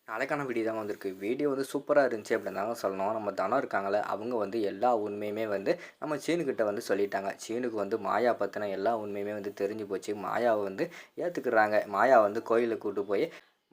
நாளைக்கான வீடியோ தான் வந்திருக்கு. வீடியோ வந்து சூப்பரா இருந்துச்சு அப்படின்னு தாங்க சொல்லணும். நம்ம தனம் இருக்காங்கல்ல, அவங்க வந்து எல்லா உண்மையுமே வந்து நம்ம சீனுக்கிட்ட வந்து சொல்லிட்டாங்க. சீனுக்கு வந்து மாயா பத்தின எல்லா உண்மையுமே வந்து தெரிஞ்சு போச்சு. மாயாவ வந்து ஏத்துக்குறாங்க. மாயா வந்து கோயிலுக்கு கூட்டு போய்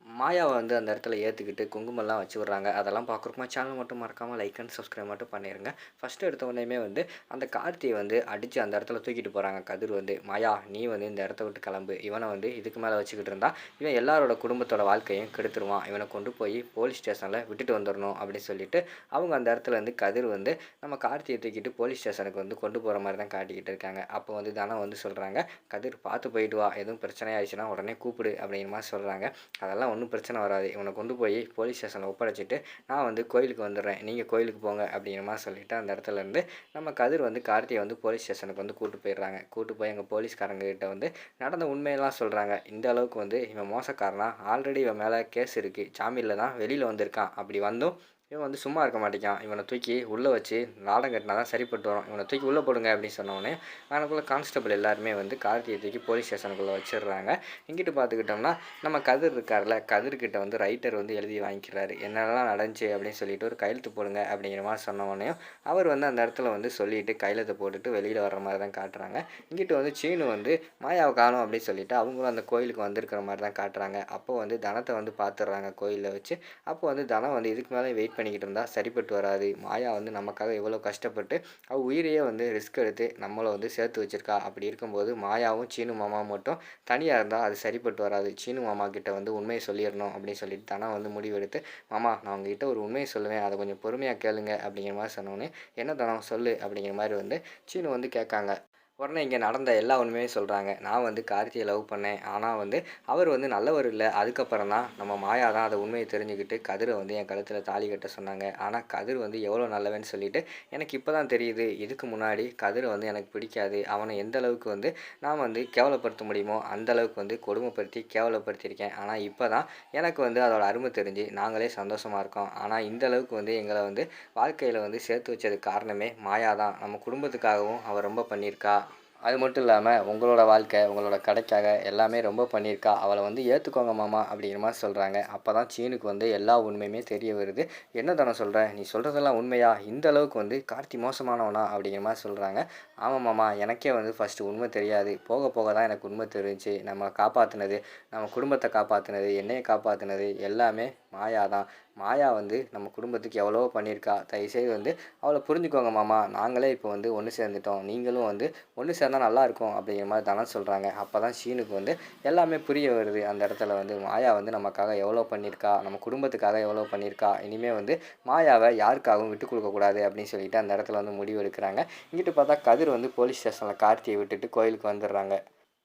மாயாவ வந்து அந்த இடத்துல ஏத்துக்கிட்டு குங்குமம்லாம் வச்சு விடுறாங்க. அதெல்லாம் பார்க்குறோமா சேனல் மட்டும் மறக்காம லைக் அண்ட் சப்ஸ்கிரைப் மட்டும் பண்ணிருங்க. ஃபர்ஸ்ட் எடுத்த உடனேயுமே வந்து அந்த கார்த்திய வந்து அடிச்சு அந்த இடத்துல தூக்கிட்டு போறாங்க. கதிர் வந்து, "மாயா நீ வந்து இந்த இடத்த விட்டு கிளம்பு. இவன வந்து இதுக்கு மேல வச்சுக்கிட்டு இருந்தா இவன் எல்லாரோட குடும்பத்தோட வாழ்க்கையும் கெடுத்துருவான். இவனை கொண்டு போய் போலீஸ் ஸ்டேஷனில் விட்டுட்டு வந்துடணும்." அப்படின்னு சொல்லிட்டு அவங்க அந்த இடத்துல வந்து கதிர் வந்து நம்ம கார்த்தியை தூக்கிட்டு போலீஸ் ஸ்டேஷனுக்கு வந்து கொண்டு போகிற மாதிரி தான் காட்டிக்கிட்டு இருக்காங்க. அப்போ வந்து தனம் வந்து சொல்கிறாங்க, "கதிர் பார்த்து போயிட்டு வா, எதுவும் பிரச்சனை ஆயிடுச்சுன்னா உடனே கூப்பிடு." அப்படிங்கிற மாதிரி சொல்கிறாங்க. "அதெல்லாம் ஒன்றும் பிரச்சனை வராது. இவனை கொண்டு போய் போலீஸ் ஸ்டேஷனில் ஒப்படைச்சிட்டு நான் வந்து கோயிலுக்கு வந்துடுறேன். நீங்கள் கோயிலுக்கு போங்க." அப்படிங்கிற மாதிரி சொல்லிட்டு அந்த இடத்துல இருந்து நம்ம கதிர் வந்து கார்த்தியை வந்து போலீஸ் ஸ்டேஷனுக்கு வந்து கூட்டு போயிடுறாங்க. கூட்டு போய் எங்கள் போலீஸ்காரங்க கிட்ட வந்து நடந்த உண்மையெல்லாம் சொல்கிறாங்க. இந்த அளவுக்கு வந்து இவன் மோசக்காரனா, ஆல்ரெடி இவன் மேலே கேஸ் இருக்குது, ஜாமீனில் தான் வெளியில் வந்திருக்கான். அப்படி வந்தும் இவன் வந்து சும்மா இருக்க மாட்டேங்கான். இவனை தூக்கி உள்ளே வச்சு நாடம் கட்டினா தான் சரிப்பட்டு வரும். இவனை தூக்கி உள்ளே போடுங்க அப்படின்னு சொன்னோடனே எனக்குள்ள கான்ஸ்டபிள் எல்லாருமே வந்து கார்த்தியை தூக்கி போலீஸ் ஸ்டேஷனுக்குள்ளே வச்சிடுறாங்க. இங்கிட்டு பார்த்துக்கிட்டோம்னா நம்ம கதிர் இருக்கார்ல, கதிர்கிட்ட வந்து ரைட்டர் வந்து எழுதி வாங்கிக்கிறாரு. என்னெல்லாம் நடந்துச்சு அப்படின்னு சொல்லிட்டு ஒரு கையெழுத்து போடுங்க அப்படிங்கிற மாதிரி சொன்னவொடனேயும் அவர் வந்து அந்த இடத்துல வந்து சொல்லிட்டு கையெழுத்து போட்டுட்டு வெளியில் வர்ற மாதிரி தான் காட்டுறாங்க. இங்கிட்டு வந்து சீனு வந்து மாயாவை காணோம் அப்படின்னு சொல்லிட்டு அவங்களும் அந்த கோயிலுக்கு வந்திருக்கிற மாதிரி தான் காட்டுறாங்க. அப்போ வந்து தனத்தை வந்து பார்த்துடுறாங்க கோயிலில் வச்சு. அப்போ வந்து தனம் வந்து இதுக்கு மேலே வெயிட் பண்ணிக்கிட்டு இருந்தால் சரிப்பட்டு வராது. மாயா வந்து நமக்காக எவ்வளோ கஷ்டப்பட்டு அவள் உயிரையே வந்து ரிஸ்க் எடுத்து நம்மளை வந்து சேர்த்து வச்சிருக்கா. அப்படி இருக்கும்போது மாயாவும் சீனு மாமாவும் மட்டும் தனியாக இருந்தால் அது சரிப்பட்டு வராது. சீனு மாமா கிட்ட வந்து உண்மையை சொல்லிடணும் அப்படின்னு சொல்லிட்டு தனம் வந்து முடிவெடுத்து, "மாமா நான் உங்ககிட்ட ஒரு உண்மையை சொல்லுவேன், அதை கொஞ்சம் பொறுமையாக கேளுங்க." அப்படிங்கிற மாதிரி சொன்னோன்னே, "என்ன தனம் சொல்லு." அப்படிங்கிற மாதிரி வந்து சீனு வந்து கேட்காங்க. உடனே இங்கே நடந்த எல்லா உண்மையும் சொல்கிறாங்க. "நான் வந்து கார்த்தியை லவ் பண்ணேன். ஆனால் வந்து அவர் வந்து நல்லவர் இல்லை. அதுக்கப்புறம் தான் நம்ம மாயா தான் அதை உண்மையை தெரிஞ்சுக்கிட்டு கதிரை வந்து என் கழுத்தில் தாலி கட்ட சொன்னாங்க. ஆனால் கதிர் வந்து எவ்வளோ நல்லவன்னு சொல்லிட்டு எனக்கு இப்போ தான் தெரியுது. இதுக்கு முன்னாடி கதிரை வந்து எனக்கு பிடிக்காது. அவனை எந்த அளவுக்கு வந்து நான் வந்து கேவலப்படுத்த முடியுமோ அந்த அளவுக்கு வந்து கொடுமைப்படுத்தி கேவலப்படுத்தியிருக்கேன். ஆனால் இப்போ தான் எனக்கு வந்து அதோட அருமை தெரிஞ்சு நாங்களே சந்தோஷமாக இருக்கோம். ஆனால் இந்த அளவுக்கு வந்து எங்களை வந்து வாழ்க்கையில் வந்து சேர்த்து வச்சதுக்கு காரணமே மாயா தான். நம்ம குடும்பத்துக்காகவும் அவள் ரொம்ப பண்ணியிருக்கா. அது மட்டும் இல்லாமல் உங்களோட வாழ்க்கை, உங்களோட கடைக்காக எல்லாமே ரொம்ப பண்ணியிருக்கா. அவளை வந்து ஏற்றுக்கோங்க மாமா." அப்படிங்கிற மாதிரி சொல்கிறாங்க. அப்போ தான் சீனுக்கு வந்து எல்லா உண்மையுமே தெரிய வருது. "என்ன தானே சொல்கிற, நீ சொல்கிறதெல்லாம் உண்மையா? இந்த அளவுக்கு வந்து கார்த்தி மோசமானவனா?" அப்படிங்கிற மாதிரி சொல்கிறாங்க. "ஆமாம் மாமா, எனக்கே வந்து ஃபஸ்ட்டு உண்மை தெரியாது. போக போக தான் எனக்கு உண்மை தெரிஞ்சுச்சு. நம்ம காப்பாற்றினது, நம்ம குடும்பத்தை காப்பாற்றினது, என்னையை காப்பாற்றினது எல்லாமே மாயா தான். மாயா வந்து நம்ம குடும்பத்துக்கு எவ்வளவோ பண்ணியிருக்கா. தயவுசெய்து வந்து அவளை புரிஞ்சுக்கோங்க மாமா. நாங்களே இப்போ வந்து ஒன்று சேர்ந்துட்டோம். நீங்களும் வந்து ஒன்று சேர்ந்தா நல்லாயிருக்கும்." அப்படிங்கிற மாதிரி தானே சொல்கிறாங்க. அப்போ தான் சீனுக்கு வந்து எல்லாமே புரிய வருது. அந்த இடத்துல வந்து மாயா வந்து நமக்காக எவ்வளோ பண்ணியிருக்கா, நம்ம குடும்பத்துக்காக எவ்வளோ பண்ணியிருக்கா. இனிமேல் வந்து மாயாவை யாருக்காகவும் விட்டு கொடுக்கக்கூடாது அப்படின்னு சொல்லிட்டு அந்த இடத்துல வந்து முடிவு எடுக்கிறாங்க. இங்கிட்டு பார்த்தா கதிர் வந்து போலீஸ் ஸ்டேஷனில் கார்த்தியை விட்டுட்டு கோயிலுக்கு வந்துடுறாங்க.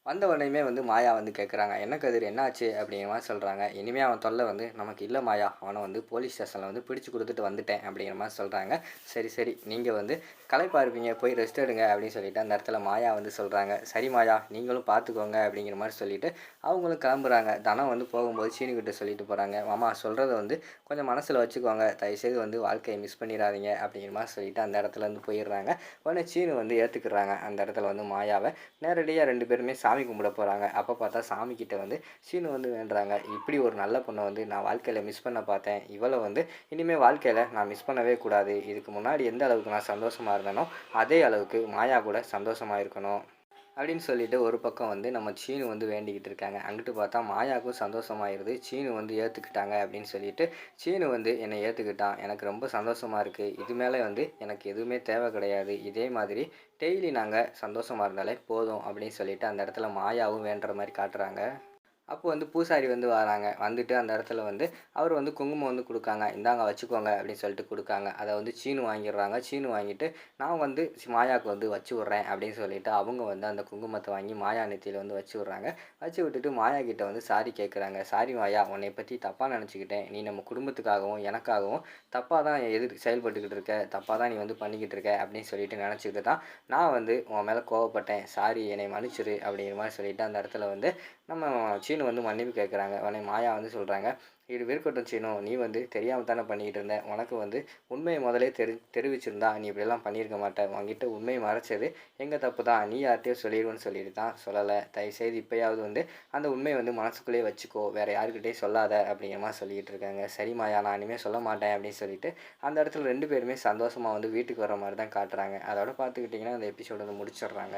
வந்த உடனேயுமே வந்து மாயா வந்து கேட்குறாங்க, "என்ன கதிர் என்னாச்சு?" அப்படிங்கிற மாதிரி சொல்கிறாங்க. "இனிமேல் அவன் தொல்லை வந்து நமக்கு இல்லை மாயா. அவனை வந்து போலீஸ் ஸ்டேஷனில் வந்து பிடிச்சி கொடுத்துட்டு வந்துட்டேன்." அப்படிங்கிற மாதிரி சொல்கிறாங்க. "சரி சரி, நீங்கள் வந்து களைப்பாக இருப்பீங்க, போய் ரெஸ்ட் எடுங்க." அப்படின்னு சொல்லிட்டு அந்த இடத்துல மாயா வந்து சொல்கிறாங்க. "சரி மாயா, நீங்களும் பார்த்துக்கோங்க." அப்படிங்கிற மாதிரி சொல்லிவிட்டு அவங்களும் கிளம்புறாங்க. தனம் வந்து போகும்போது சீனுக்கிட்ட சொல்லிட்டு போகிறாங்க, "மாமா சொல்கிறத வந்து கொஞ்சம் மனசில் வச்சுக்கோங்க. தயவுசெய்து வந்து வாழ்க்கையை மிஸ் பண்ணிடாதீங்க." அப்படிங்கிற மாதிரி சொல்லிட்டு அந்த இடத்துல இருந்து போயிடுறாங்க. உடனே சீனு வந்து ஏற்றுக்குறாங்க. அந்த இடத்துல வந்து மாயாவை நேரடியாக 2 பேருமே சாமி கும்பிட போகிறாங்க. அப்போ பார்த்தா சாமிக்கிட்ட வந்து சீனு வந்து வேண்டுறாங்க, "இப்படி ஒரு நல்ல பொண்ணை வந்து நான் வாழ்க்கையில் மிஸ் பண்ண பார்த்தேன். இவளை வந்து இனிமேல் வாழ்க்கையில் நான் மிஸ் பண்ணவே கூடாது. இதுக்கு முன்னாடி எந்த அளவுக்கு நான் சந்தோஷமாக இருந்தேனோ அதே அளவுக்கு மாயா கூட சந்தோஷமாக இருக்கணும்." அப்படின்னு சொல்லிட்டு ஒரு பக்கம் வந்து நம்ம சீனு வந்து வேண்டிக்கிட்டு இருக்காங்க. அங்கிட்டு பார்த்தா மாயாவுக்கும் சந்தோஷமாயிருது. சீனு வந்து ஏற்றுக்கிட்டாங்க அப்படின்னு சொல்லிட்டு, "சீனு வந்து என்னை ஏற்றுக்கிட்டான். எனக்கு ரொம்ப சந்தோஷமாக இருக்குது. இது மேலே வந்து எனக்கு எதுவுமே தேவை கிடையாது. இதே மாதிரி டெய்லி நாங்கள் சந்தோஷமாக இருந்தாலே போதும்." அப்படின்னு சொல்லிட்டு அந்த இடத்துல மாயாவும் வேண்டுற மாதிரி காட்டுறாங்க. அப்போ வந்து பூசாரி வந்து வராங்க. வந்துட்டு அந்த இடத்துல வந்து அவர் வந்து குங்குமம் வந்து குடுக்காங்க. "இந்தாங்க வச்சுக்கோங்க." அப்படின்னு சொல்லிட்டு குடுக்காங்க. அத வந்து சீனு வாங்கிடுறாங்க. சீனு வாங்கிட்டு, "நான் வந்து மாயாவுக்கு வந்து வச்சு விட்றேன்." அப்படின்னு சொல்லிட்டு அவங்க வந்து அந்த குங்குமத்த வாங்கி மாயா நெத்தியில வந்து வச்சு விட்றாங்க. வச்சு விட்டுட்டு மாயா கிட்ட வந்து சாரி கேட்குறாங்க. "சாரி மாயா, உன்னைய பத்தி தப்பா நெனச்சுக்கிட்டேன். நீ நம்ம குடும்பத்துக்காகவும், எனக்காகவும் தப்பா தான் செயல்பட்டுக்கிட்டு இருக்க. தப்பா தான் நீ வந்து பண்ணிக்கிட்டு இருக்க." அப்படின்னு சொல்லிட்டு நெனச்சுக்கிட்டு தான் நான் வந்து உன் மேல கோவப்பட்டேன். சாரி, என்னைய மன்னிச்சிரு." அப்படிங்கிற மாரி சொல்லிட்டு அந்த இடத்துல வந்து நம்ம சீனு சீனு வந்து மன்னிப்பு கேட்குறாங்க. உடனே மாயா வந்து சொல்கிறாங்க, இது இருக்கட்டும் சீனு, நீ வந்து தெரியாமல் தானே பண்ணிக்கிட்டு இருந்த. உனக்கு வந்து உண்மையை முதலே தெரிவிச்சிருந்தா நீ இப்படியெல்லாம் பண்ணியிருக்க மாட்ட. உன்கிட்ட உண்மையை மறைச்சது எங்கள் தப்பு தான். நீ யார்கிட்டயும் சொல்லிடுவேன்னு சொல்லிட்டு தான் சொல்லலை. தயவுசெய்து இப்போயாவது வந்து அந்த உண்மையை வந்து மனசுக்குள்ளேயே வச்சுக்கோ, வேறு யாருக்கிட்டையும் சொல்லாத அப்படிங்கிற மாதிரி சொல்லிக்கிட்டு இருக்காங்க. சரி மாயா, நான் இனிமேல் சொல்ல மாட்டேன் அப்படின்னு சொல்லிட்டு அந்த இடத்துல 2 பேருமே சந்தோஷமாக வந்து வீட்டுக்கு வர மாதிரி தான் காட்டுறாங்க. அதோட பார்த்துக்கிட்டிங்கன்னா அந்த எபிசோட வந்து முடிச்சிடுறாங்க.